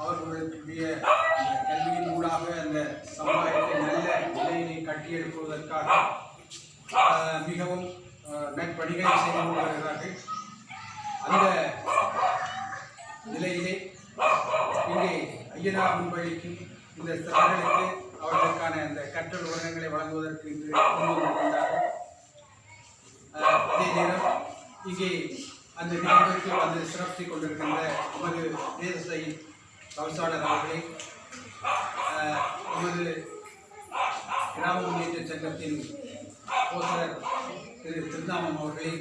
அவர்களுடைய கல்வியின் ஊடாக அந்த சமுதாயத்தை நல்ல நிலையினை கட்டியெழுப்புவதற்காக மிகவும் நற்பணிகளை செய்து கொண்டிருக்கிறார்கள். அந்த நிலையிலே இங்கே ஐயனார் முன்பள்ளிக்கு இந்த சிறார்களுக்கு அவர்களுக்கான அந்த கற்றல் உபகரணங்களை வழங்குவதற்கு இன்று முன்வந்திருக்கின்றார்கள். அதே நேரம் இங்கே அந்த நிகழ்வுக்கு வந்து சிறப்பித்துக் கொண்டிருக்கின்ற நமது தேசத்தை தவிசாளர் அவர்களை, நமது கிராம முன்னேற்ற சங்கத்தின் போசகர் திரு திருநாமம் அவர்களே,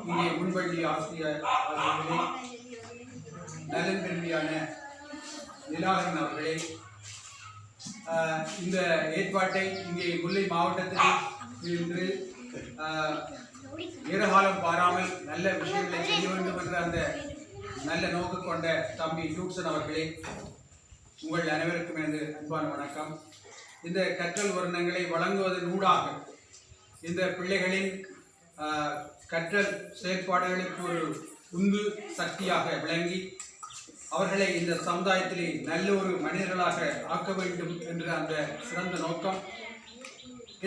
இங்கே முன்பள்ளி ஆசிரியர் அவர்களே, நலன் விரும்பியான நிலாகரன் அவர்களே, இந்த ஏற்பாட்டை இங்கே முல்லை மாவட்டத்தில் இன்று நேரகாலம் பாராமல் நல்ல விஷயங்களை செய்ய வேண்டும் என்ற அந்த நல்ல நோக்கு கொண்ட தம்பி டூக்சன் அவர்களே, உங்கள் அனைவருக்கும் எனது அன்பான வணக்கம். இந்த கற்றல் வருணங்களை வழங்குவதன் ஊடாக இந்த பிள்ளைகளின் கற்றல் செயற்பாடுகளுக்கு ஒரு உந்து சக்தியாக விளங்கி அவர்களை இந்த சமுதாயத்திலே நல்ல ஒரு மனிதர்களாக ஆக்க வேண்டும் என்ற அந்த சிறந்த நோக்கம்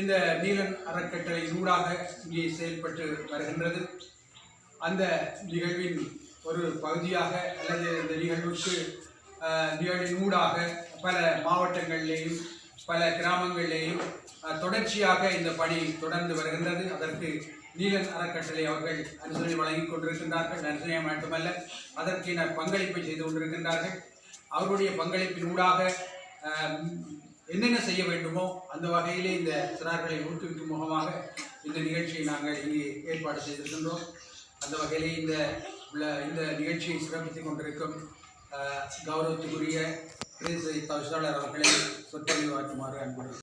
இந்த நீலன் அறக்கட்டளை ஊடாக இங்கே செயல்பட்டு வருகின்றது. அந்த நிகழ்வின் ஒரு பகுதியாக அல்லது இந்த நிகழ்வின் ஊடாக பல மாவட்டங்களிலேயும் பல கிராமங்களிலேயும் தொடர்ச்சியாக இந்த பணி தொடர்ந்து வருகின்றது. அதற்கு நீலன் அறக்கட்டளை அவர்கள் அனுசரணை வழங்கிக் கொண்டிருக்கின்றார்கள். அனுசரணை மட்டுமல்ல, அதற்கென பங்களிப்பை செய்து கொண்டிருக்கின்றார்கள். அவருடைய பங்களிப்பின் ஊடாக என்னென்ன செய்ய வேண்டுமோ அந்த வகையிலே இந்த சிறார்களை ஊக்குவிக்கும் முகமாக இந்த நிகழ்ச்சியை நாங்கள் இங்கே ஏற்பாடு செய்திருக்கின்றோம். அந்த வகையிலே இந்த நிகழ்ச்சியை சிறப்பித்துக் கொண்டிருக்கும் கௌரவத்துக்குரிய பிரதேச தவிசாளர் அவர்களை சொற்பொழிவாற்றுமாறு அன்புடன்